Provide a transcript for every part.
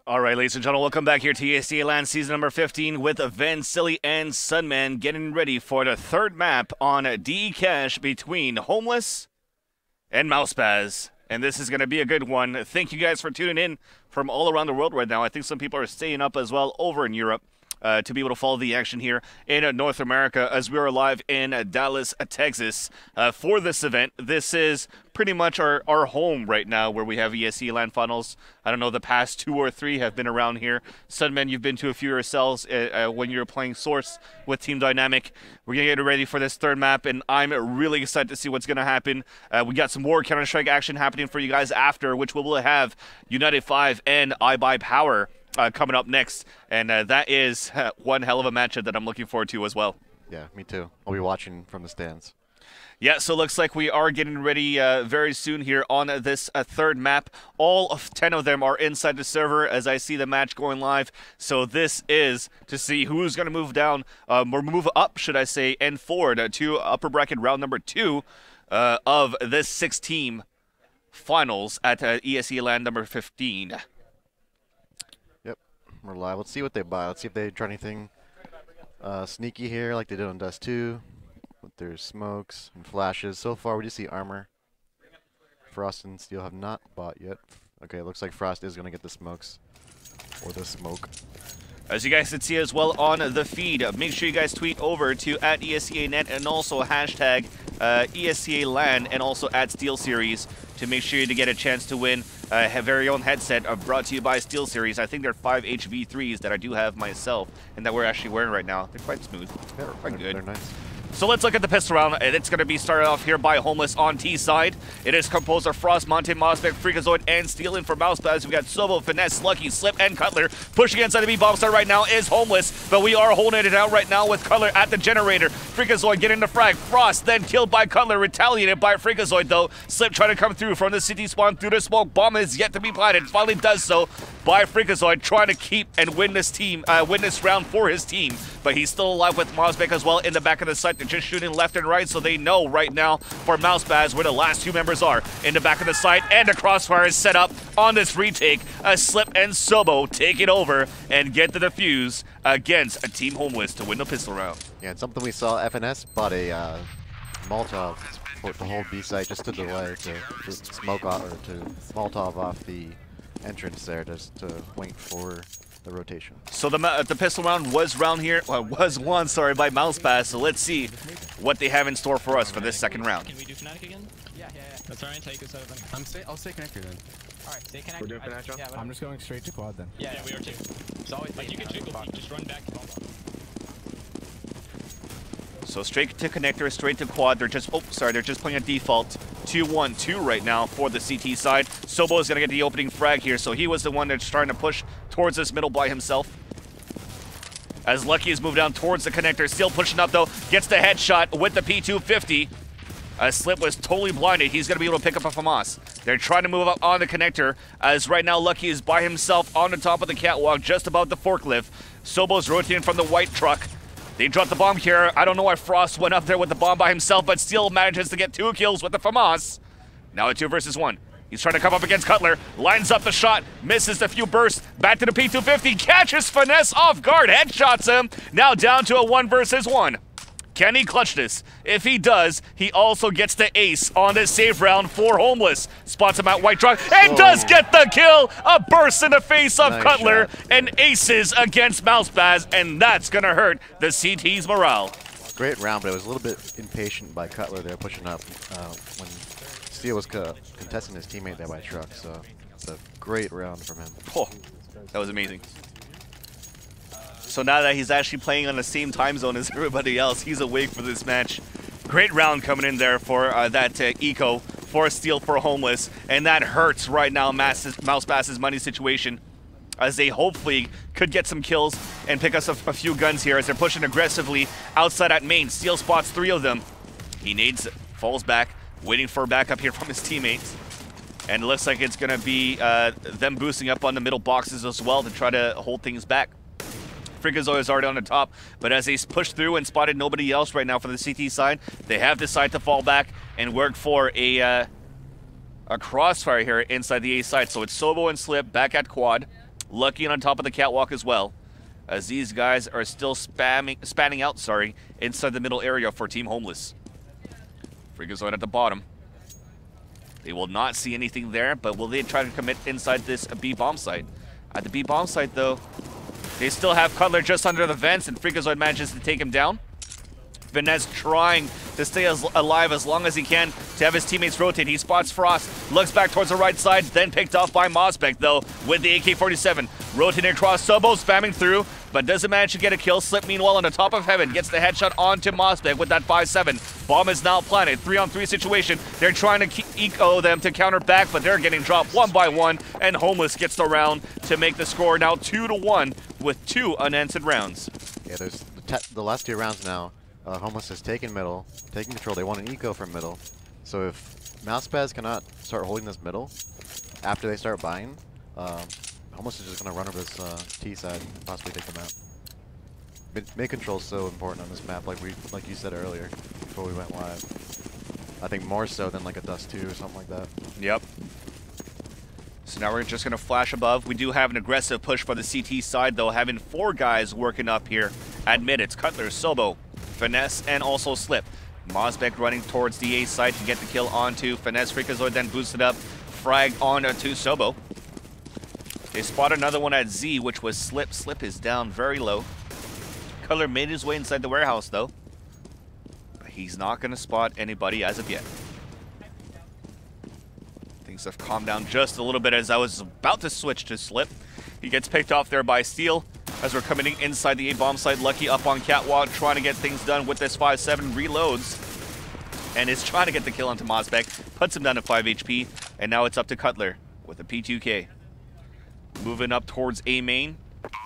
All right, ladies and gentlemen, welcome back here to ESEA LAN season number 15 with Van Silly and Sunman getting ready for the third map on DE Cash between Homeless and MouseSpaz. And this is going to be a good one. Thank you guys for tuning in from all around the world right now. I think some people are staying up as well over in Europe to be able to follow the action here in North America as we are live in Dallas, Texas for this event. This is pretty much our home right now where we have ESEA LAN finals. I don't know, the past 2 or 3 have been around here. Sunman, you've been to a few yourselves when you were playing Source with Team Dynamic. We're going to get ready for this third map, and I'm really excited to see what's going to happen. We got some more Counter-Strike action happening for you guys after, which we will have United 5 and iBuyPower coming up next, and that is one hell of a matchup that I'm looking forward to as well. Yeah, me too. I'll be watching from the stands. Yeah, so it looks like we are getting ready very soon here on this third map. All of 10 of them are inside the server as I see the match going live. So this is to see who's going to move down, or move up, should I say, and forward to upper bracket round number 2 of this 6-team finals at ESEA LAN number 15. We're live. Let's see what they buy. Let's see if they try anything sneaky here like they did on Dust 2 with their smokes and flashes. So far, we just see armor. Frost and Steel have not bought yet. Okay, looks like Frost is going to get the smokes or the smoke. As you guys can see as well on the feed, make sure you guys tweet over to @ESEANet and also hashtag ESEA LAN and also @SteelSeries to make sure to get a chance to win a very own headset brought to you by SteelSeries. I think they're 5HV3s that I do have myself and that we're actually wearing right now. They're quite smooth. Yeah, they're quite good. They're nice. So let's look at the pistol round, and it's going to be started off here by Homeless on T side. It is composed of Frost, Monte, MouseSpaz, Freakazoid, and Steel. In for MouseSpaz, we've got Sobo, Finesse, Lucky, Slip, and Cutler. Pushing inside the B-bomb star right now is Homeless, but we are holding it out right now with Cutler at the generator. Freakazoid getting the frag. Frost then killed by Cutler, retaliated by Freakazoid though. Slip trying to come through from the city spawn through the smoke. Bomb is yet to be planted. Finally does so by Freakazoid, trying to keep and win this round for his team. But he's still alive with MouseSpaz as well in the back of the site. They're just shooting left and right, so they know right now for MouseSpaz where the last 2 members are. In the back of the site, and a crossfire is set up on this retake. A Slip and Sobo take it over and get the defuse against a Team Homeless to win the pistol round. Yeah, and something we saw, FNS bought a Molotov for the whole B site just to delay, to smoke off, or to Molotov off the entrance there, just to wait for the rotation. So the pistol round was won by MouseSpaz. So let's see what they have in store for us for this second round. Can we do Fnatic again? Yeah. That's alright, take us over. I'll stay connector then. Alright, stay connected. We're doing Fnatic, Yeah, I'm just going straight to quad then. yeah, we are too. It's always like you can jiggle, just run back. So straight to connector, straight to quad. They're just they're just playing a default 2-1-2 right now for the CT side. Sobo is gonna get the opening frag here, so he was the one that's trying to push towards this middle by himself. As Lucky is moved down towards the connector, still pushing up though, gets the headshot with the P250. Slip was totally blinded. He's going to be able to pick up a FAMAS. They're trying to move up on the connector, as right now Lucky is by himself on the top of the catwalk, just above the forklift. Sobo's rotating from the white truck. They dropped the bomb here. I don't know why Frost went up there with the bomb by himself, but still manages to get 2 kills with the FAMAS. Now a 2 versus 1. He's trying to come up against Cutler, lines up the shot, misses the few bursts, back to the P250, catches Finesse off guard, headshots him. Now down to a 1 versus 1. Can he clutch this? If he does, he also gets the ace on this save round for Homeless. Spots him out white truck and does get the kill! A burst in the face of Nice Cutler shot. and aces against MouseSpaz, and that's gonna hurt the CT's morale. Great round, but it was a little bit impatient by Cutler there, pushing up when Steel was contesting his teammate there by truck. So it's a great round from him. Oh, that was amazing. So now that he's actually playing on the same time zone as everybody else, he's awake for this match. Great round coming in there for that eco for Steel for Homeless, and that hurts right now MouseSpaz's money situation, as they hopefully could get some kills and pick us a few guns here as they're pushing aggressively outside at main. Steel spots 3 of them. He nades it, falls back, waiting for backup here from his teammates. And it looks like it's going to be them boosting up on the middle boxes as well to try to hold things back. Freakazoid is already on the top, but as they push through and spotted nobody else right now for the CT side, they have decided to fall back and work for a crossfire here inside the A side. So it's Sobo and Slip back at quad. Lucky on top of the catwalk as well, as these guys are still spanning out, inside the middle area for Team Homeless. Freakazoid at the bottom. They will not see anything there, but will they try to commit inside this B bomb site? At the B bomb site, though, they still have Cutler just under the vents, and Freakazoid manages to take him down. Finesse trying to stay alive as long as he can to have his teammates rotate. He spots Frost, looks back towards the right side, then picked off by MouseSpaz, though, with the AK-47. Rotating across Sobo, spamming through, but doesn't manage to get a kill. Slip, meanwhile, on the top of heaven, gets the headshot onto MouseSpaz with that 5-7. Bomb is now planted. 3-on-3 situation. They're trying to eco them to counter back, but they're getting dropped one by one, and Homeless gets the round to make the score now 2-1 with 2 unanswered rounds. Yeah, there's the last 2 rounds now. Homeless has taken middle, taking control. They want an eco from middle. So if MouseSpaz cannot start holding this middle after they start buying, Homeless is just going to run over this T side and possibly take them out. Mid control is so important on this map, like you said earlier before we went live. I think more so than like a Dust 2 or something like that. Yep. So now we're just going to flash above. We do have an aggressive push for the CT side, though, having 4 guys working up here at mid. It's Cutler, Sobo, Finesse, and also Slip. MouseSpaz running towards the A side to get the kill onto Finesse. Freakazoid then boosted up, frag on to Sobo. They spot another one at Z, which was Slip. Slip is down very low. Cutler made his way inside the warehouse, though. But he's not going to spot anybody as of yet. Things have calmed down just a little bit as I was about to switch to Slip. He gets picked off there by Steel as we're coming in inside the A-bomb site. Lucky up on catwalk, trying to get things done with this 5-7, reloads, and is trying to get the kill onto MouseSpaz. Puts him down to 5 HP, and now it's up to Cutler with a P2K. Moving up towards A main,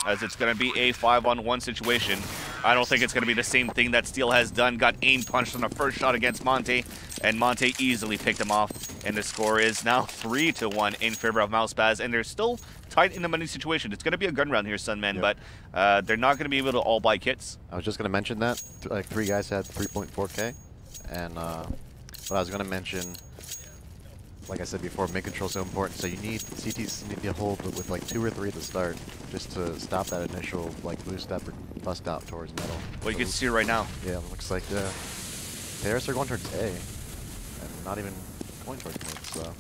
as it's going to be a 5-on-1 situation. I don't think it's going to be the same thing that Steel has done. Got aim punched on the first shot against Monte, and Monte easily picked him off. And the score is now 3-1 in favor of MouseSpaz, and they're still tight in the money situation. It's going to be a gun round here, Sunman, yep. But they're not going to be able to all buy kits. I was just going to mention that. Like 3 guys had 3.4K, and what I was going to mention, like I said before, mid control is so important. So you need CTs need to hold with like 2 or 3 at the start, just to stop that initial like boost up or bust out towards middle. Well, you can see right now. Yeah, it looks like Terrace are going towards A, and not even going towards mid. So.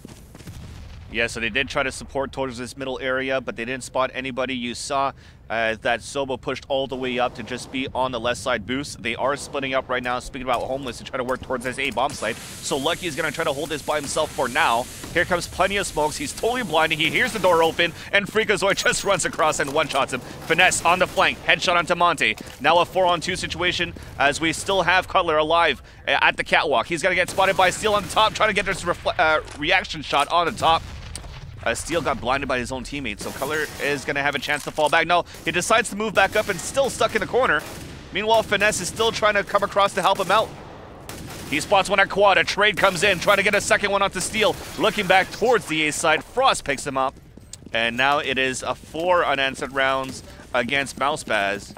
Yeah, so they did try to support towards this middle area, but they didn't spot anybody. You saw that Sobo pushed all the way up to just be on the left side boost. They are splitting up right now, speaking about Homeless, to try to work towards this A-bomb site. So Lucky is going to try to hold this by himself for now. Here comes plenty of smokes. He's totally blinded. He hears the door open, and Freakazoid just runs across and one-shots him. Finesse on the flank. Headshot onto Monte. Now a 4-on-2 situation, as we still have Cutler alive at the catwalk. He's going to get spotted by Steel on the top, trying to get this reaction shot on the top. Steel got blinded by his own teammate, so Cutler is going to have a chance to fall back. No, he decides to move back up and still stuck in the corner. Meanwhile, Finesse is still trying to come across to help him out. He spots one at quad. A trade comes in, trying to get a second one onto Steel. Looking back towards the A side, Frost picks him up. And now it is a 4 unanswered rounds against MouseSpaz.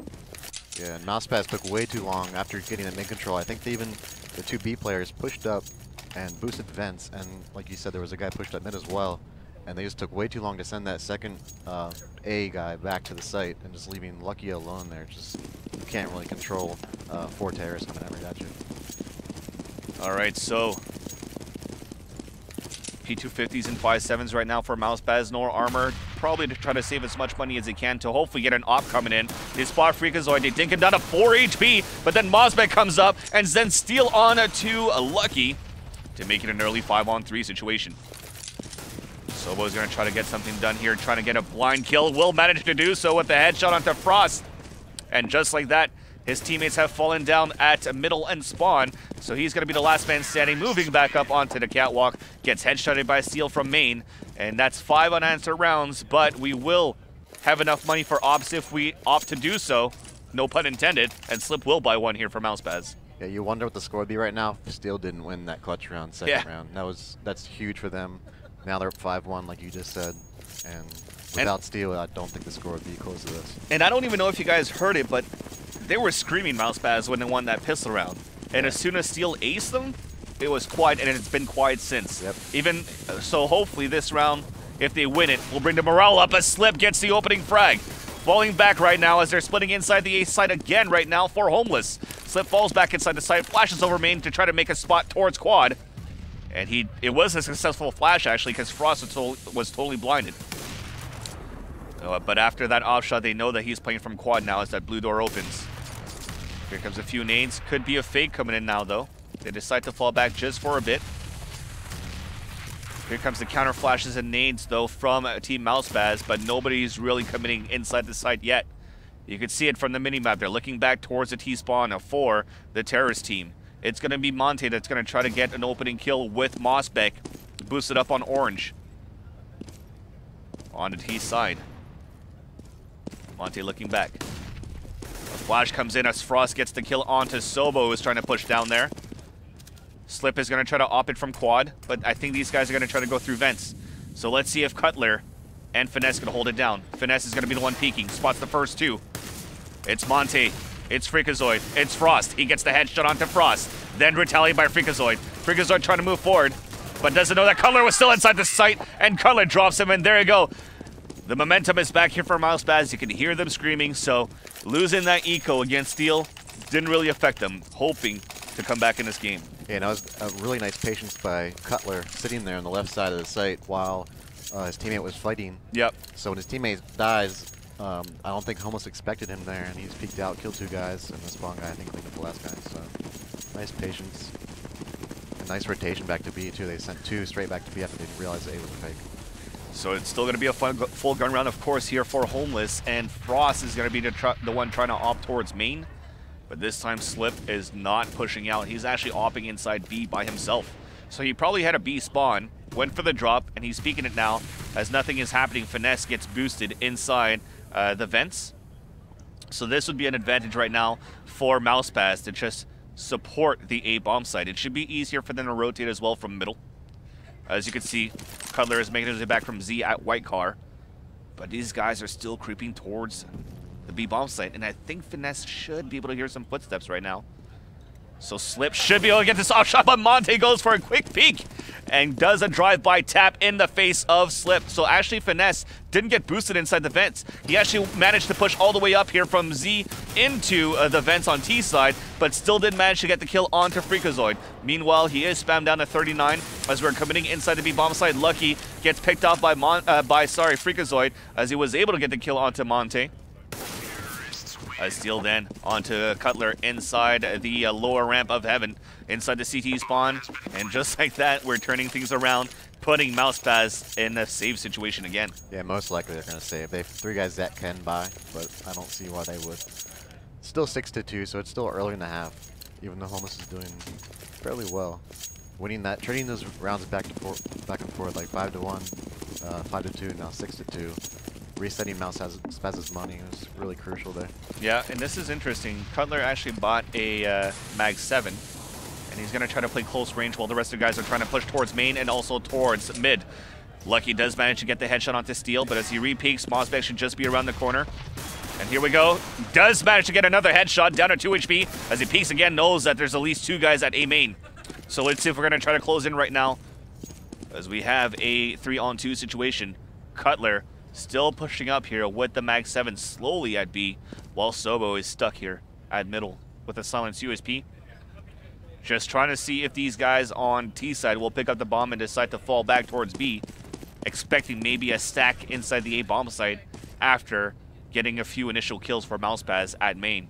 Yeah, and MouseSpaz took way too long after getting the mid control. I think the 2 B players pushed up and boosted vents, and like you said, there was a guy pushed up mid as well. And they just took way too long to send that second A guy back to the site, and just leaving Lucky alone there. Just, you can't really control 4 terrorists coming right at you. Alright, so P250s and 5.7s right now for MouseSpaz. No armor, probably to try to save as much money as he can to hopefully get an op coming in. They spot Freakazoid, they dink him down to 4 HP, but then MouseSpaz comes up and then Steel on to Lucky to make it an early 5-on-3 situation. Sobo's going to try to get something done here, trying to get a blind kill. Will manage to do so with the headshot onto Frost. And just like that, his teammates have fallen down at middle and spawn. So he's going to be the last man standing, moving back up onto the catwalk. Gets headshotted by Steel from main. And that's 5 unanswered rounds, but we will have enough money for ops if we opt to do so. No pun intended. And Slip will buy 1 here for MouseSpaz. Yeah, you wonder what the score would be right now if Steel didn't win that clutch round, second round. That's huge for them. Now they're up 5-1, like you just said, and without Steel, I don't think the score would be close to this. And I don't even know if you guys heard it, but they were screaming MouseSpaz when they won that pistol round. And as soon as Steel aced them, it was quiet, and it's been quiet since. Yep. Even so, hopefully this round if they win it, will bring the morale up as Slip gets the opening frag. Falling back right now as they're splitting inside the A side again right now for Homeless. Slip falls back inside the site, flashes over main to try to make a spot towards Quad. And it was a successful flash actually because Frost was totally blinded. But after that off shot, they know that he's playing from Quad now as that blue door opens. Here comes a few nades. Could be a fake coming in now though. They decide to fall back just for a bit. Here comes the counter flashes and nades though from Team MouseSpaz, but nobody's really committing inside the site yet. You can see it from the minimap. They're looking back towards the T-spawn for the terrorist team. It's going to be Monte that's going to try to get an opening kill with Mossbeck, boosted up on orange. On the T side. Monte looking back. A flash comes in as Frost gets the kill onto Sobo, who's trying to push down there. Slip is going to try to op it from Quad, but I think these guys are going to try to go through vents. So let's see if Cutler and Finesse can hold it down. Finesse is going to be the one peeking. Spots the first two. It's Monte. It's Freakazoid. It's Frost. He gets the headshot onto Frost. Then retaliated by Freakazoid. Freakazoid trying to move forward, but doesn't know that Cutler was still inside the site, and Cutler drops him, and there you go. The momentum is back here for MouseSpaz. You can hear them screaming, so losing that eco against Steel didn't really affect them, hoping to come back in this game. Yeah, and that was a really nice patience by Cutler sitting there on the left side of the site while his teammate was fighting. Yep. So when his teammate dies, I don't think Homeless expected him there, and he's peeked out, killed two guys, and the spawn guy, I think, cleaned up the last guy. So nice patience. A nice rotation back to B, too. They sent two straight back to B after they realized A was a fake. So it's still going to be a full gun round, of course, here for Homeless, and Frost is going to be the one trying to opt towards main. But this time Slip is not pushing out. He's actually opping inside B by himself. So he probably had a B spawn, went for the drop, and he's peeking it now as nothing is happening. Finesse gets boosted inside the vents. So this would be an advantage right now for MouseSpaz to just support the A bomb site. It should be easier for them to rotate as well from middle. As you can see, Cutler is making his way back from Z at White Car. But these guys are still creeping towards the B bomb site, and I think Finesse should be able to hear some footsteps right now. So Slip should be able to get this off shot, but Monte goes for a quick peek and does a drive-by tap in the face of Slip. So actually Finesse didn't get boosted inside the vents. He actually managed to push all the way up here from Z into the vents on T side, but still didn't manage to get the kill onto Freakazoid. Meanwhile, he is spammed down to 39 as we're committing inside the B bomb side. Lucky gets picked off by Freakazoid as he was able to get the kill onto Monte. Steel then onto Cutler inside the lower ramp of Heaven, inside the CT spawn. And just like that, we're turning things around, putting MouseSpaz in a save situation again. Yeah, most likely they're going to save. They have three guys that can buy, but I don't see why they would. Still 6-2, so it's still early in the half, even though Homeless is doing fairly well. Winning that, trading those rounds back and forth, like 5-1, 5-2, now 6-2. Resetting MouseSpaz's money was really crucial there. Yeah, and this is interesting. Cutler actually bought a Mag 7, and he's going to try to play close range while the rest of the guys are trying to push towards main and also towards mid. Lucky does manage to get the headshot onto Steel, but as he re-peeks, Mossbeck should just be around the corner. And here we go. Does manage to get another headshot down to 2 HP. As he peeks again, knows that there's at least two guys at A main. So let's see if we're going to try to close in right now, as we have a 3-on-2 situation. Cutler still pushing up here with the Mag 7 slowly at B, while Sobo is stuck here at middle with a silenced USP. Just trying to see if these guys on T side will pick up the bomb and decide to fall back towards B, expecting maybe a stack inside the A bomb site after getting a few initial kills for MouseSpaz at main.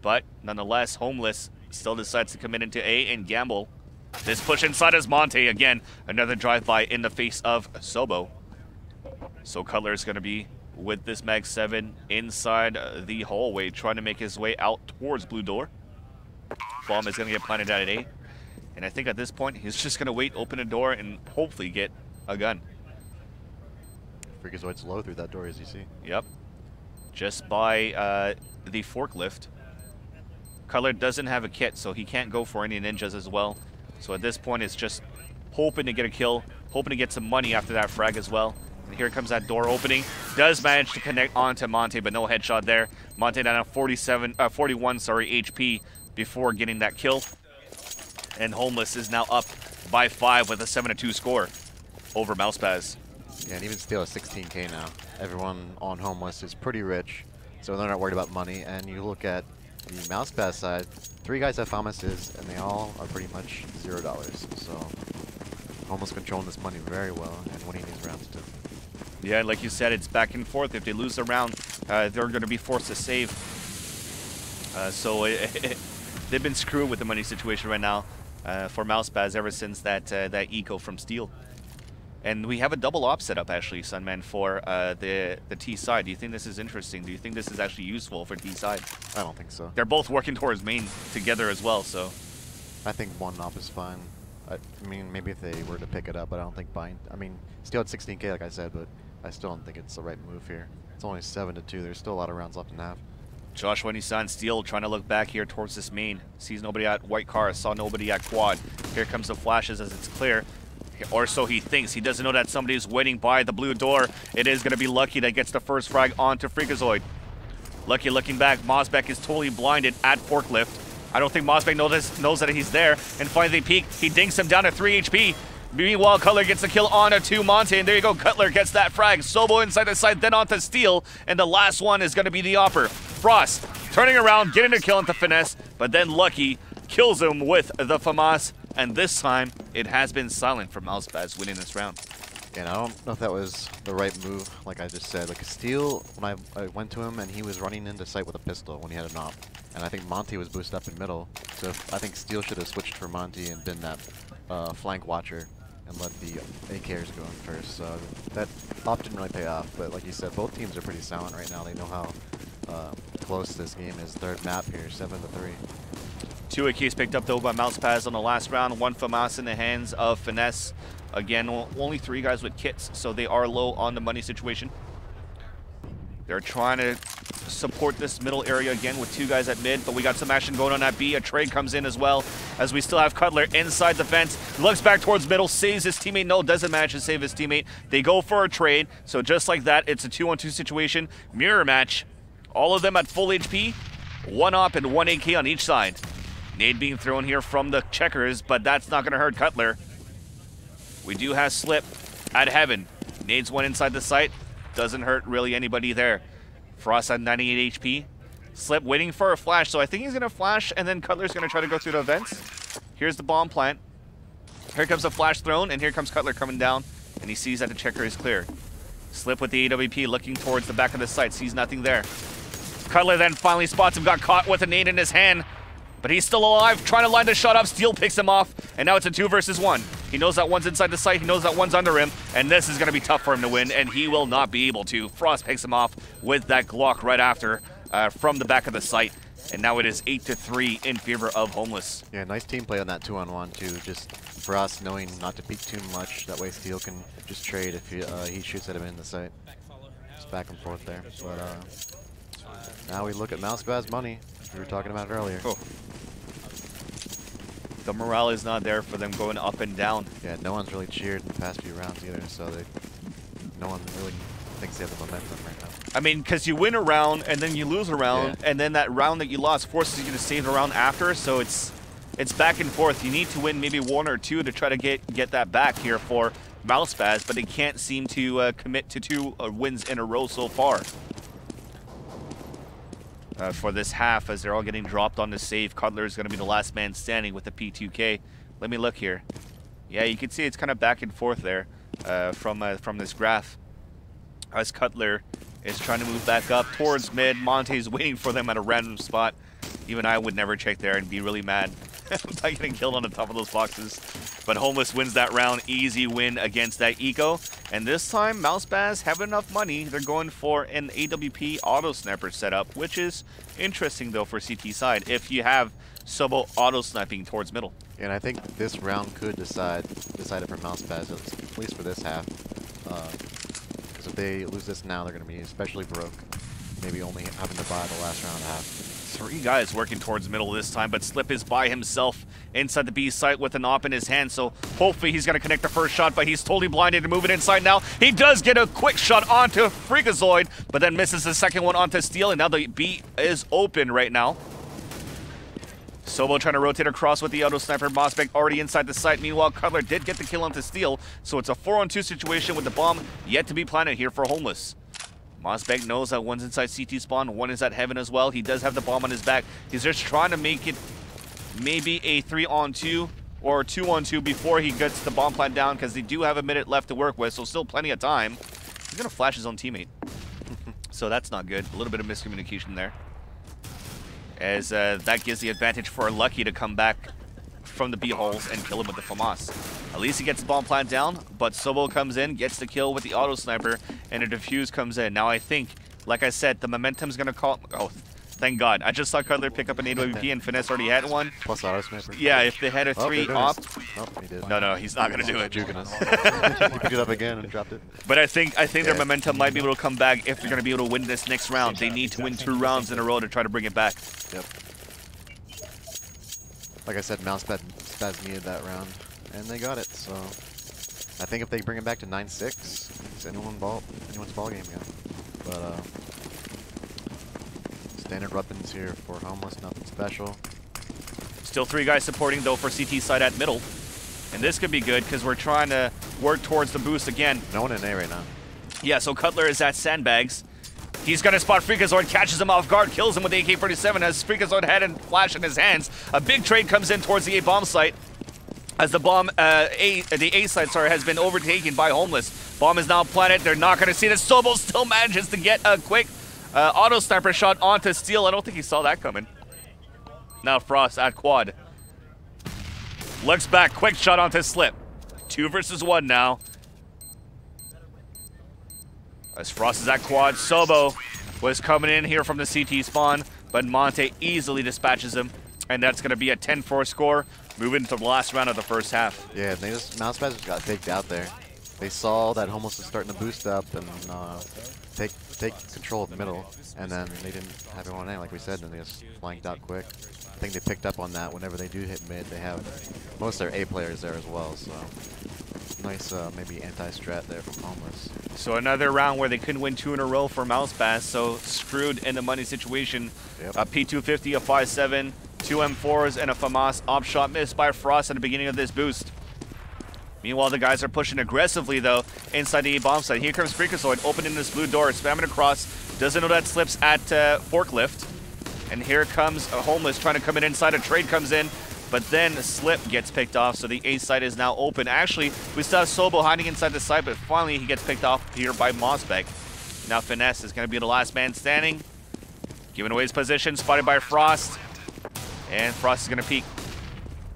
But nonetheless, Homeless still decides to commit into A and gamble. This push inside is Monte again, another drive-by in the face of Sobo. So Cutler is going to be with this Mag 7 inside the hallway, trying to make his way out towards blue door. Bomb is going to get planted at A. And I think at this point, he's just going to wait, open a door, and hopefully get a gun. Freakazoid's low through that door, as you see. Yep. Just by the forklift. Cutler doesn't have a kit, so he can't go for any ninjas as well. So at this point, it's just hoping to get a kill, hoping to get some money after that frag as well. And here comes that door opening. Does manage to connect onto Monte, but no headshot there. Monte down at 41 HP before getting that kill. And Homeless is now up by 5 with a 7-2 score over MouseSpaz. Yeah, and even still at 16K now. Everyone on Homeless is pretty rich, so they're not worried about money. And you look at the MouseSpaz side, 3 guys have Thomases, and they all are pretty much $0. So Homeless controlling this money very well and winning these rounds too. Yeah, like you said, it's back and forth. If they lose a round, they're going to be forced to save. So they've been screwed with the money situation right now for MouseSpaz ever since that eco from Steel. And we have a double op setup, actually, Sunman, for the T side. Do you think this is interesting? Do you think this is actually useful for T side? I don't think so. They're both working towards main together as well, so. I think one op is fine. I mean, maybe if they were to pick it up, but I don't think buying. I mean, Steel at 16K, like I said, but I still don't think it's the right move here. It's only 7-2. There's still a lot of rounds left in half. Joshua Nissan Steel trying to look back here towards this main. Sees nobody at white car, saw nobody at quad. Here comes the flashes as it's clear. Or so he thinks. He doesn't know that somebody's waiting by the blue door. It is going to be Lucky that gets the first frag onto Freakazoid. Lucky looking back. Mosbeck is totally blinded at Forklift. I don't think Mosbeck knows that he's there. And finally they peek. He dinks him down to 3 HP. Meanwhile, Cutler gets the kill on a 2 Monte, and there you go, Cutler gets that frag. Sobo inside the side, then onto Steel, and the last one is going to be the Opper. Frost turning around, getting a kill into Finesse, but then Lucky kills him with the FAMAS, and this time it has been silent for MouseSpaz winning this round. And I don't know if that was the right move, like I just said. Like Steel, when I went to him and he was running into sight with a pistol when he had an op. And I think Monty was boosted up in middle. So I think Steel should have switched for Monty and been that flank watcher and let the AKers go in first. So that op didn't really pay off. But like you said, both teams are pretty silent right now. They know how close this game is. Third map here, 7-3. 2 AKs picked up though by MouseSpaz on the last round. 1 FAMAS in the hands of Finesse. Again, only 3 guys with kits, so they are low on the money situation. They're trying to support this middle area again with 2 guys at mid, but we got some action going on at B. A trade comes in as well, as we still have Cutler inside the fence. Looks back towards middle, saves his teammate. No, doesn't manage to save his teammate. They go for a trade, so just like that, it's a 2-on-2 situation. Mirror match. All of them at full HP. 1 op and 1 AK on each side. Nade being thrown here from the checkers, but that's not going to hurt Cutler. We do have Slip at Heaven. Nades 1 inside the site. Doesn't hurt really anybody there. Frost at 98 HP. Slip waiting for a flash, so I think he's going to flash, and then Cutler's going to try to go through the vents. Here's the bomb plant. Here comes the flash thrown, and here comes Cutler coming down, and he sees that the checker is clear. Slip with the AWP looking towards the back of the site, sees nothing there. Cutler then finally spots him, got caught with a nade in his hand. But he's still alive, trying to line the shot up. Steel picks him off, and now it's a 2 versus 1. He knows that one's inside the site, he knows that one's under him, and this is going to be tough for him to win, and he will not be able to. Frost picks him off with that Glock right after from the back of the site, and now it is 8-3 in favor of Homeless. Yeah, nice team play on that 2-on-1 too. Just for us knowing not to peek too much, that way Steel can just trade if he shoots at him in the site. Just back and forth there. But now we look at MouseSpaz money. We were talking about it earlier. Oh. The morale is not there for them going up and down. Yeah, no one's really cheered in the past few rounds either, so no one really thinks they have the momentum right now. I mean, because you win a round and then you lose a round, and then that round that you lost forces you to save the round after, so it's back and forth. You need to win maybe 1 or 2 to try to get that back here for MouseSpaz, but they can't seem to commit to 2 wins in a row so far. For this half, as they're all getting dropped on the save, Cutler is going to be the last man standing with the P2K. Let me look here. Yeah, you can see it's kind of back and forth there from this graph. As Cutler is trying to move back up towards mid, Monte's waiting for them at a random spot. Even I would never check there and be really mad by getting killed on the top of those boxes. But Homeless wins that round. Easy win against that eco. And this time, MouseSpaz have enough money. They're going for an AWP auto sniper setup, which is interesting though for CT side if you have Sobo auto sniping towards middle. And I think this round could decide it for MouseSpaz, at least for this half. Because if they lose this now, they're going to be especially broke. Maybe only having to buy the last round half. 3 guys working towards middle this time, but Slip is by himself inside the B site with an op in his hand, so hopefully he's going to connect the first shot, but he's totally blinded to move it inside now. He does get a quick shot onto Freakazoid, but then misses the second one onto Steel, and now the B is open right now. Sobo trying to rotate across with the auto sniper. MouseSpaz already inside the site. Meanwhile, Cutler did get the kill onto Steel, so it's a 4-on-2 situation with the bomb yet to be planted here for Homeless. MouseSpaz knows that one's inside CT spawn, one is at Heaven as well. He does have the bomb on his back. He's just trying to make it maybe a 3-on-2 or a 2-on-2 before he gets the bomb plant down, because they do have a minute left to work with, so still plenty of time. He's going to flash his own teammate. So that's not good. A little bit of miscommunication there, as that gives the advantage for Lucky to come back from the B holes and kill him with the FAMAS. At least he gets the bomb plant down, but Sobo comes in, gets the kill with the auto sniper, and a defuse comes in. Now I think, like I said, the momentum's gonna call. Oh, thank God! I just saw Cutler pick up an AWP and Finesse already had one. Plus auto sniper. Yeah, if they had a 3 op. Oh, he did. No, he's not gonna do it. Juking us. He picked it up again and dropped it. But I think their momentum might be able to come back if they're gonna be able to win this next round. They need to win 2 rounds in a row to try to bring it back. Yep. Like I said, MouseSpaz needed that round, and they got it. So I think if they bring it back to 9-6, it's anyone's ball game again. But standard weapons here for Homeless, nothing special. Still 3 guys supporting though for CT side at middle, and this could be good because we're trying to work towards the boost again. No one in A right now. Yeah, so Cutler is at Sandbags. He's gonna spot Freakazoid, catches him off guard, kills him with the AK-47 as Freakazoid had a flash in his hands. A big trade comes in towards the A bomb site, as the bomb, the A site, sorry, has been overtaken by Homeless. Bomb is now planted. They're not gonna see this. Sobo still manages to get a quick auto sniper shot onto Steel. I don't think he saw that coming. Now Frost at quad. Looks back, quick shot onto Slip. 2 versus 1 now. As Frost is at quad, Sobo was coming in here from the CT spawn, but Monte easily dispatches him, and that's going to be a 10-4 score, moving to the last round of the first half. Yeah, they just MouseSpaz just got faked out there. They saw that Homeless was starting to boost up and take control of the middle, and then they didn't have it on A, like we said, and they just flanked out quick. I think they picked up on that. Whenever they do hit mid, they have most of their A players there as well, so nice maybe anti-strat there from Homeless. So another round where they couldn't win 2 in a row for MouseSpaz, so screwed in the money situation. Yep. A P250, a 5.7, 2 M4s, and a FAMAS op shot missed by Frost at the beginning of this boost. Meanwhile, the guys are pushing aggressively, though, inside the bomb site. Here comes Freakazoid, opening this blue door, spamming across. Doesn't know that Slips at Forklift. And here comes a Homeless trying to come in inside. A trade comes in, but then Slip gets picked off, so the A site is now open. Actually, we still have Sobo hiding inside the site, but finally he gets picked off here by MouseSpaz. Now Finesse is going to be the last man standing. Giving away his position, spotted by Frost. And Frost is going to peek.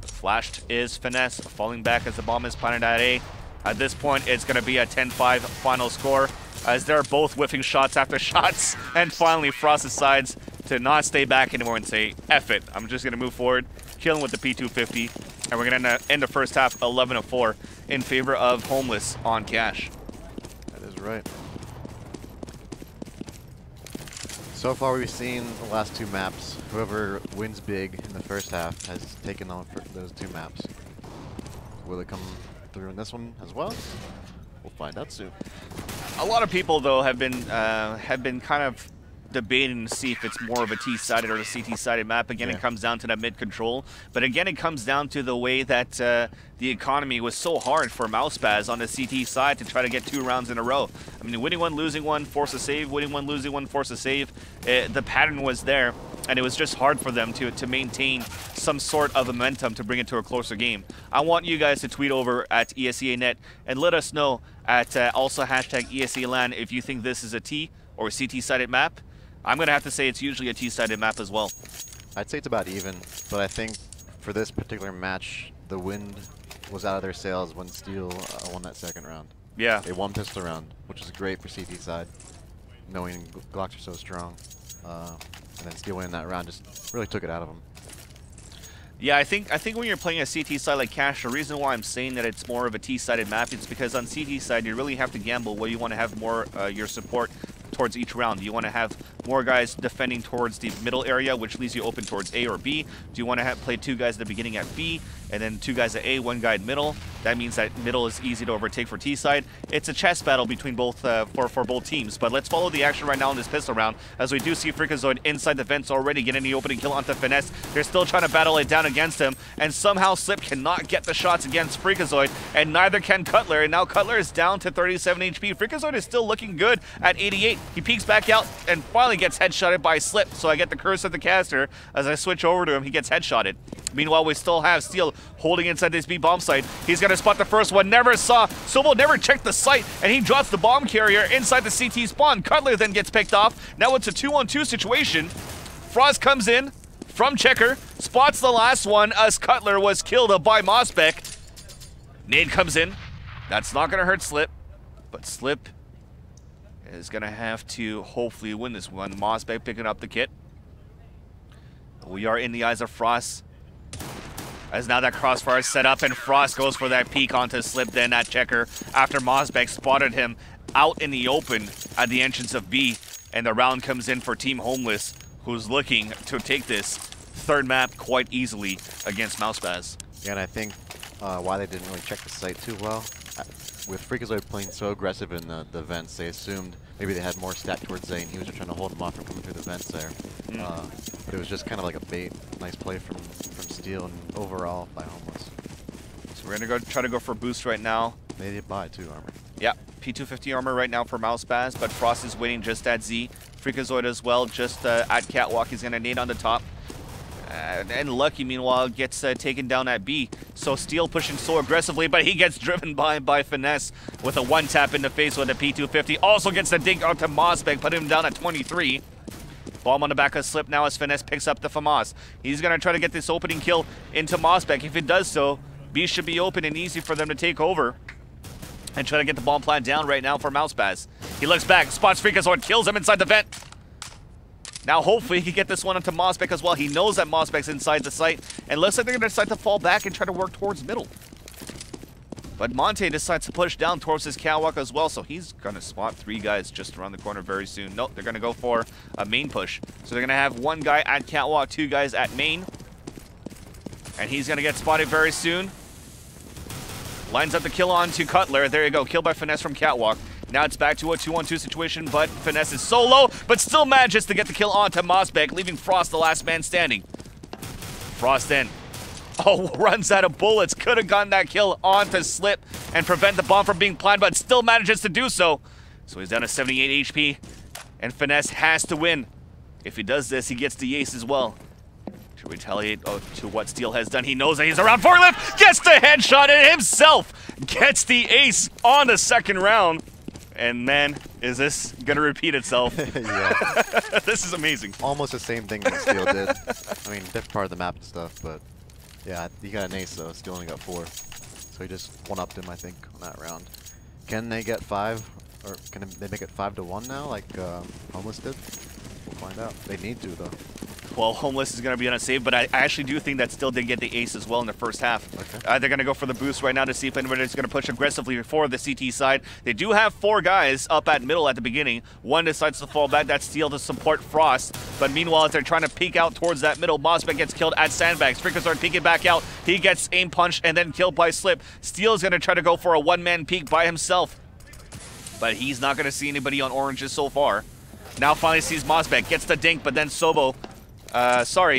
Flashed is Finesse, falling back as the bomb is planted at A. At this point, it's going to be a 10-5 final score, as they're both whiffing shots after shots. And finally, Frost decides to not stay back anymore and say, F it, I'm just going to move forward, kill him with the P250, and we're going to end the first half 11-4 in favor of Homeless on cash. That is right. So far, we've seen the last 2 maps. Whoever wins big in the first half has taken on those 2 maps. Will it come through in this one as well? We'll find out soon. A lot of people, though, have been kind of debating to see if it's more of a T-sided or a CT-sided map. Again, It comes down to that mid-control. But again, it comes down to the way that the economy was so hard for MouseSpaz on the CT side to try to get 2 rounds in a row. I mean, winning one, losing one, force a save, winning one, losing one, force a save. The pattern was there, and it was just hard for them to maintain some sort of momentum to bring it to a closer game. I want you guys to tweet over at ESEA.net and let us know at also hashtag ESEA LAN if you think this is a T or a CT-sided map. I'm going to have to say it's usually a T-sided map as well. I'd say it's about even, but I think for this particular match, the wind was out of their sails when Steel won that second round. Yeah. They won pistol round, which is great for CT side, knowing Glocks are so strong. And then Steel winning that round just really took it out of them. Yeah, I think when you're playing a CT side like Cash, the reason why I'm saying that it's more of a T-sided map is because on CT side you really have to gamble where you want to have more your support towards each round. Do you want to have more guys defending towards the middle area, which leaves you open towards A or B? Do you want to play 2 guys at the beginning at B, and then 2 guys at A, 1 guy at middle? That means that middle is easy to overtake for T-side. It's a chess battle between both for both teams. But let's follow the action right now in this pistol round, as we do see Freakazoid inside the vents already getting the opening kill onto Finesse. They're still trying to battle it down against him, and somehow Slip cannot get the shots against Freakazoid, and neither can Cutler. And now Cutler is down to 37 HP. Freakazoid is still looking good at 88. He peeks back out and finally gets headshotted by Slip. So I get the curse of the caster. As I switch over to him, he gets headshotted. Meanwhile, we still have Steel holding inside this B bomb site. He's going to spot the first one. Never saw. Sobo never checked the site, and he drops the bomb carrier inside the CT spawn. Cutler then gets picked off. Now it's a 2-on-2 situation. Frost comes in from Checker, spots the last one as Cutler was killed by MouseSpaz. Nade comes in. That's not going to hurt Slip, but Slip is going to have to hopefully win this one. MouseSpaz picking up the kit. We are in the eyes of Frost, as now that crossfire is set up, and Frost goes for that peek onto Slip, then at Checker, after MouseSpaz spotted him out in the open at the entrance of B, and the round comes in for Team Homeless, who's looking to take this third map quite easily against MouseSpaz. Yeah, and I think why they didn't really check the site too well, with Freakazoid playing so aggressive in the vents, they assumed maybe they had more stack towards Zane. He was just trying to hold him off from coming through the vents there. But it was just kind of like a bait. Nice play from Steel and overall by Homeless. So we're going to try to go for boost right now. They did buy 2 armor. Yeah, P250 armor right now for MouseSpaz, but Frost is waiting just at Z. Freakazoid as well, just at Catwalk. He's going to nade on the top. And Lucky, meanwhile, gets taken down at B. So Steel pushing so aggressively, but he gets driven by Finesse with a one-tap in the face with a P250. Also gets the dink onto MouseSpaz, putting him down at 23. Bomb on the back of Slip now as Finesse picks up the FAMAS. He's going to try to get this opening kill into MouseSpaz. If it does so, B should be open and easy for them to take over. And try to get the bomb plant down right now for MouseSpaz. He looks back, spots Freakazoid, kills him inside the vent. Now hopefully he can get this one onto MouseSpaz as well. He knows that MouseSpaz inside the site, and looks like they're going to decide to fall back and try to work towards middle. But Monte decides to push down towards his catwalk as well, so he's going to spot 3 guys just around the corner very soon. Nope, they're going to go for a main push. So they're going to have 1 guy at catwalk, 2 guys at main. And he's going to get spotted very soon. Lines up the kill on to Cutler. There you go, killed by Finesse from catwalk. Now it's back to a 2-on-2 situation, but Finesse is solo, but still manages to get the kill onto MouseSpaz, leaving Frost the last man standing. Frost then, runs out of bullets. Could have gotten that kill onto Slip and prevent the bomb from being planted, but still manages to do so. So he's down to 78 HP, and Finesse has to win. If he does this, he gets the ace as well. To retaliate to what Steel has done, he knows that he's around forklift, gets the headshot, and himself gets the ace on the second round. And man, is this gonna repeat itself? Yeah. This is amazing. Almost the same thing that Steel did. I mean, different part of the map and stuff, but yeah, he got an ace though. Steel only got 4. So he just one-upped him, I think, on that round. Can they get 5? Or can they make it 5-1 now, like Homeless did? We'll find out. They need to, though. Well, Homeless is going to be on a save, but I actually do think that Still did get the ace as well in the first half. Okay. They're going to go for the boost right now to see if anybody's going to push aggressively for the CT side. They do have 4 guys up at middle at the beginning. One decides to fall back. That's Steel to support Frost. But meanwhile, as they're trying to peek out towards that middle, MouseSpaz gets killed at Sandbags. Freakazoid peeking back out. He gets aim punched and then killed by Slip. Steel is going to try to go for a one-man peek by himself, but he's not going to see anybody on oranges so far. Now finally sees MouseSpaz, gets the dink, but then Sobo,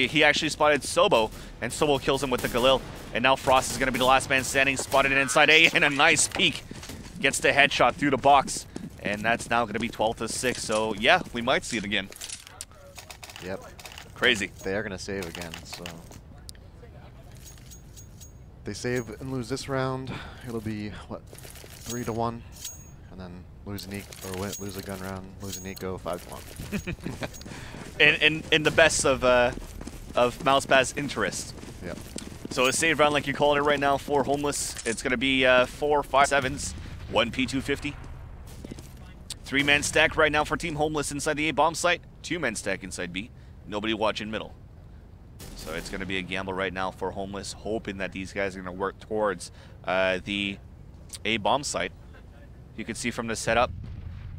he actually spotted Sobo, and Sobo kills him with the Galil. And now Frost is going to be the last man standing, spotted inside A, and a nice peek. Gets the headshot through the box, and that's now going to be 12-6. So yeah, we might see it again. Yep. Crazy. They are going to save again, so... They save and lose this round, it'll be, what, 3-1? And then lose a gun round, lose an eco, 5-1. in the best of MouseSpaz interest. Yep. So a save round, like you call it right now, for Homeless. It's going to be 4 5-7s, 1 P250. 3-man stack right now for Team Homeless inside the A bomb site. 2-man stack inside B. Nobody watching middle. So it's going to be a gamble right now for Homeless, hoping that these guys are going to work towards the A bomb site. You can see from the setup,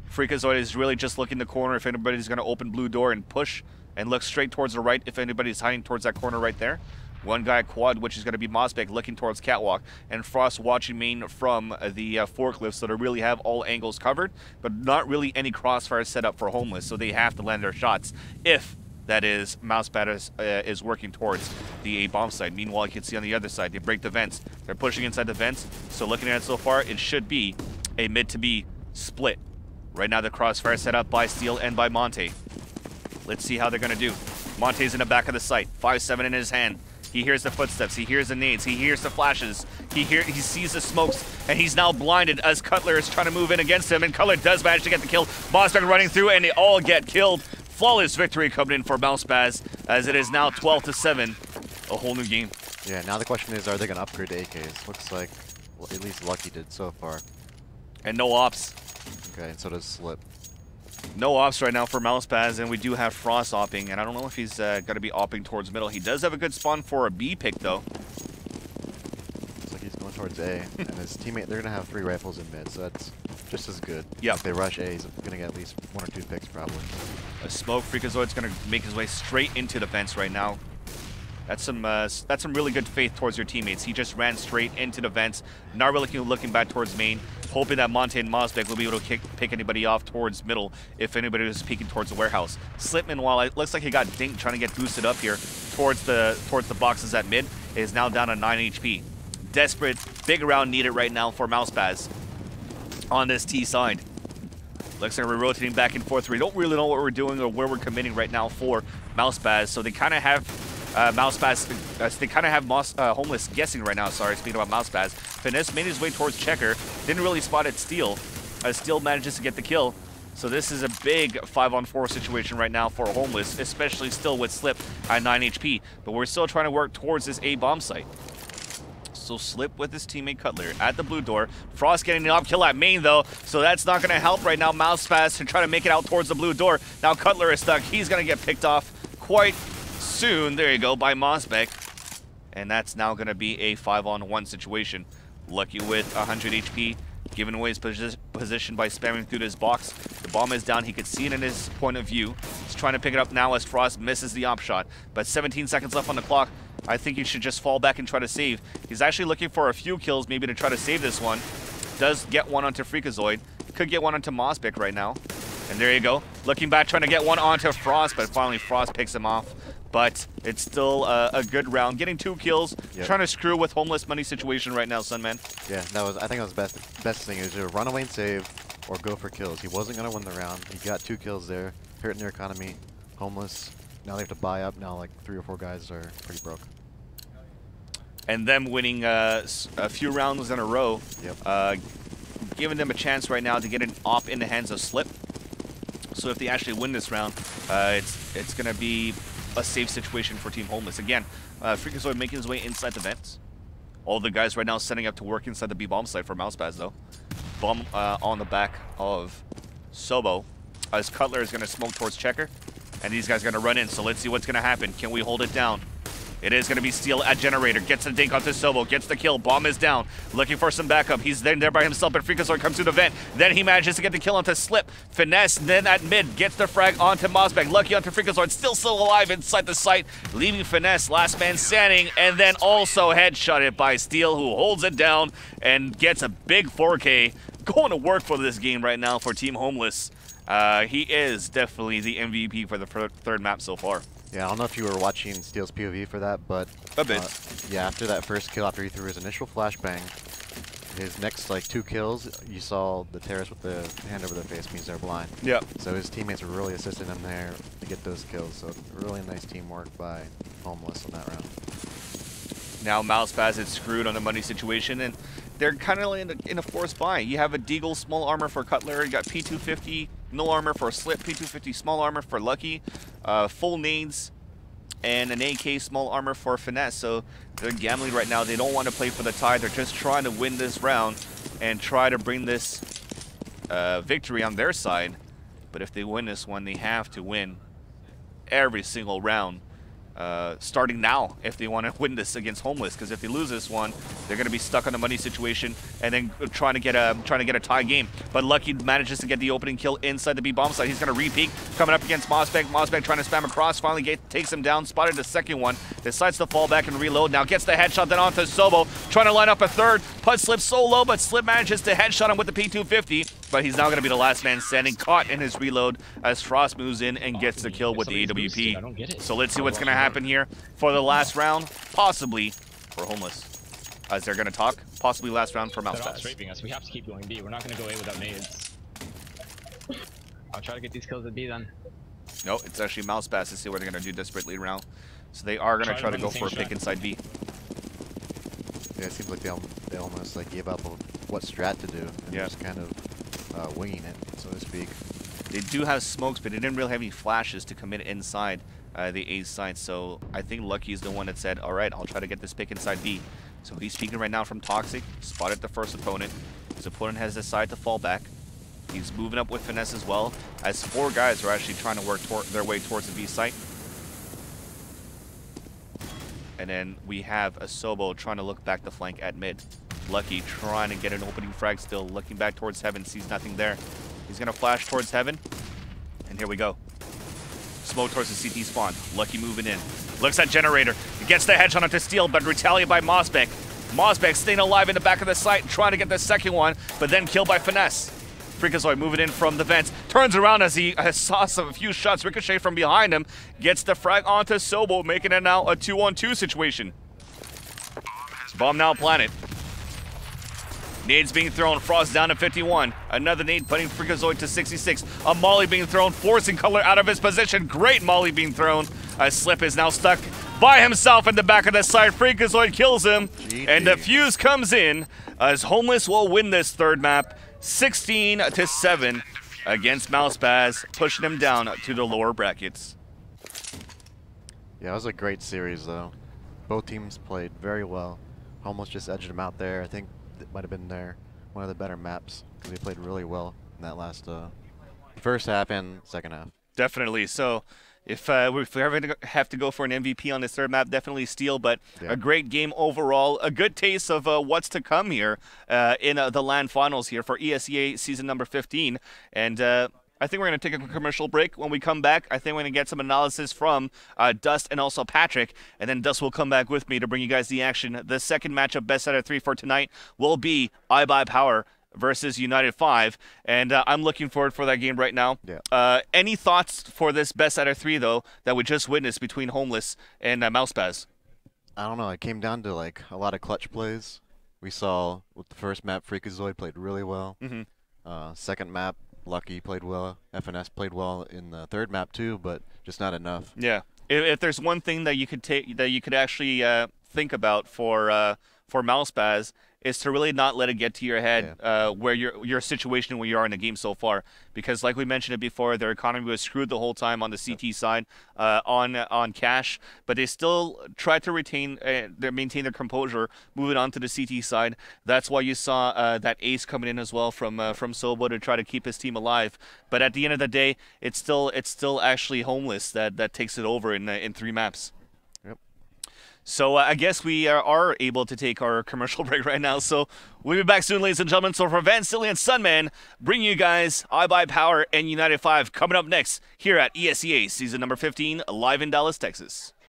Freakazoid is really just looking the corner if anybody's going to open blue door and push, and look straight towards the right if anybody's hiding towards that corner right there. One guy quad, which is going to be MouseSpaz looking towards Catwalk, and Frost watching main from the forklift, so they really have all angles covered, but not really any crossfire set up for Homeless, so they have to land their shots if, that is, MouseSpaz is working towards the A bomb side. Meanwhile, you can see on the other side, they break the vents. They're pushing inside the vents, so looking at it so far, it should be a mid to B split. Right now, the crossfire set up by Steel and by Monte. Let's see how they're going to do. Monte's in the back of the site, 5-7 in his hand. He hears the footsteps, he hears the nades, he hears the flashes, he sees the smokes, and he's now blinded as Cutler is trying to move in against him, and Cutler does manage to get the kill. MouseSpaz running through, and they all get killed. Flawless victory coming in for MouseSpaz, as it is now 12-7, a whole new game. Yeah, now the question is, are they going to upgrade to AKs? Looks like, well, at least Lucky did so far. And no ops. Okay, and so does Slip. No ops right now for MouseSpaz, and we do have Frost opping, and I don't know if he's going to be opping towards middle. He does have a good spawn for a B pick, though. Looks like he's going towards A, and his teammate, they're going to have 3 rifles in mid, so that's just as good. Yeah. If they rush A, he's going to get at least 1 or 2 picks, probably. A smoke, Freakazoid's going to make his way straight into the vents right now. That's some really good faith towards your teammates. He just ran straight into the vents, not really looking back towards main, hoping that Monte and MouseSpaz will be able to pick anybody off towards middle if anybody was peeking towards the warehouse. Slip, meanwhile, it looks like he got dinked trying to get boosted up here towards the boxes at mid. It is now down to 9 HP. Desperate, big round needed right now for MouseSpaz on this T side. Looks like we're rotating back and forth. We don't really know what we're doing or where we're committing right now for MouseSpaz, so they kind of have MouseSpaz, they kind of have Homeless guessing right now. Sorry, speaking about MouseSpaz. Finesse made his way towards Checker. Didn't really spot it Steel. Steel manages to get the kill. So this is a big 5-on-4 situation right now for Homeless, especially still with Slip at 9 HP. But we're still trying to work towards this A bomb site. So Slip with his teammate Cutler at the blue door. Frost getting the op kill at main though, so that's not going to help right now. MouseSpaz to try to make it out towards the blue door. Now Cutler is stuck. He's going to get picked off quite soon. There you go, by MouseSpaz. And that's now going to be a 5-on-1 situation. Lucky with 100 HP, giving away his position by spamming through this box. The bomb is down. He could see it in his point of view. He's trying to pick it up now as Frost misses the op shot. But 17 seconds left on the clock. I think he should just fall back and try to save. He's actually looking for a few kills maybe to try to save this one. Does get one onto Freakazoid. Could get one onto MouseSpaz right now. And there you go. Looking back, trying to get one onto Frost, but finally Frost picks him off. But it's still a good round. Getting 2 kills, yep. Trying to screw with Homeless money situation right now, Sunman. Yeah, I think that was best thing is to run away and save or go for kills. He wasn't going to win the round. He got 2 kills there, hurting their economy. Homeless. Now they have to buy up. Now like 3 or 4 guys are pretty broke. And them winning a few rounds in a row, yep. Giving them a chance right now to get an op in the hands of Slip. So if they actually win this round, it's going to be a safe situation for Team Homeless. Again, Freakazoid making his way inside the vents. All the guys right now setting up to work inside the B-bomb site for MouseSpaz though. Bomb on the back of Sobo. As Cutler is going to smoke towards Checker. And these guys are going to run in, so let's see what's going to happen. Can we hold it down? It is going to be Steel at Generator. Gets the dink onto Sobo. Gets the kill. Bomb is down. Looking for some backup. He's there by himself, but Freakazoid comes through the vent. Then he manages to get the kill onto Slip. Finesse, then at mid. Gets the frag onto MouseSpaz. Lucky onto Freakazoid. Still alive inside the site. Leaving Finesse, last man standing. And then also headshotted by Steel, who holds it down and gets a big 4K. Going to work for this game right now for Team Homeless. He is definitely the MVP for the third map so far. Yeah, I don't know if you were watching Steel's POV for that, but a bit. Yeah, after that first kill, after he threw his initial flashbang, his next like 2 kills, you saw the terrorist with the hand over their face means they're blind. Yeah. So his teammates were really assisting him there to get those kills. So really nice teamwork by Homeless on that round. Now MouseSpaz is screwed on the money situation, and they're kind of in a forced buy. You have a Deagle small armor for Cutler. You got P250 no armor for Slip, P250 small armor for Lucky, full nades, and an AK small armor for Finesse. So they're gambling right now. They don't want to play for the tie. They're just trying to win this round and try to bring this victory on their side. But if they win this one, they have to win every single round starting now if they want to win this against Homeless, because if they lose this one, they're going to be stuck on a money situation and then trying to get a tie game. But Lucky manages to get the opening kill inside the B bomb site. He's going to re-peek, coming up against MouseSpaz. MouseSpaz trying to spam across, finally takes him down, spotted the second one, decides to fall back and reload. Now gets the headshot, then onto Sobo, trying to line up a third. Put Slip so low, but Slip manages to headshot him with the P250, but he's now going to be the last man standing, caught in his reload as Frost moves in and gets the kill with the AWP. So let's see what's going to happen here for the last round, possibly for Homeless. As they're going to talk, possibly last round for MouseSpaz. They're us. We have to keep going B. We're not going to go A without nades. I'll try to get these kills at B then. No, it's actually MouseSpaz to see what they're going to do desperately around. So they are going to try to go for a pick inside B. Yeah, it seems like they almost like gave up on what strat to do and just kind of winging it, so to speak. They do have smokes, but they didn't really have any flashes to commit inside the A side. So I think Lucky is the one that said, all right, I'll try to get this pick inside B. So he's speaking right now from Toxic, spotted the first opponent. His opponent has decided to fall back. He's moving up with finesse as well, as 4 guys are actually trying to work their way towards the B site. And then we have a Sobo trying to look back the flank at mid. Lucky trying to get an opening frag still, looking back towards Heaven, sees nothing there. He's going to flash towards Heaven, and here we go. Smoke towards the CT spawn. Lucky moving in. Looks at Generator. He gets the headshot onto Steel, but retaliated by MouseSpaz. MouseSpaz staying alive in the back of the site, trying to get the second one, but then killed by Finesse. Freakazoid moving in from the vents, turns around as he saw a few shots ricochet from behind him, gets the frag onto Sobo, making it now a 2-on-2 situation. Bomb now planted. Nades being thrown, Frost down to 51. Another nade putting Freakazoid to 66. A molly being thrown, forcing Color out of his position. Great molly being thrown. Slip is now stuck by himself in the back of the side. Freakazoid kills him, and the fuse comes in as Homeless will win this third map, 16-7 against MouseSpaz, pushing him down to the lower brackets. Yeah, it was a great series though. Both teams played very well. Homeless just edged them out there. I think it might have been one of the better maps because they played really well in that last first half and second half. Definitely. So if we ever have to go for an MVP on this third map, definitely Steel, but a great game overall. A good taste of what's to come here in the LAN finals here for ESEA season number 15. And I think we're going to take a quick commercial break. When we come back, I think we're going to get some analysis from Dust and also Patrick, and then Dust will come back with me to bring you guys the action. The second matchup, best out of 3 for tonight, will be iBuyPower versus United 5, and I'm looking forward for that game right now. Yeah. Any thoughts for this best out of 3, though, that we just witnessed between Homeless and MouseSpaz? I don't know. It came down to like a lot of clutch plays. We saw with the first map, Freakazoid played really well. Second map, Lucky played well. FNS played well in the third map too, but just not enough. Yeah. If there's one thing that you could take, that you could actually think about for MouseSpaz, is to really not let it get to your head where your situation where you are in the game so far, because like we mentioned it before, their economy was screwed the whole time on the CT side on cash, but they still tried to maintain their composure moving on to the CT side. That's why you saw that ace coming in as well from Sobo to try to keep his team alive. But at the end of the day, it's still actually Homeless that takes it over in 3 maps. So I guess we are able to take our commercial break right now. So we'll be back soon, ladies and gentlemen. So for Van Silly and Sunman, bring you guys iBuyPower and United 5 coming up next here at ESEA season number 15, live in Dallas, Texas.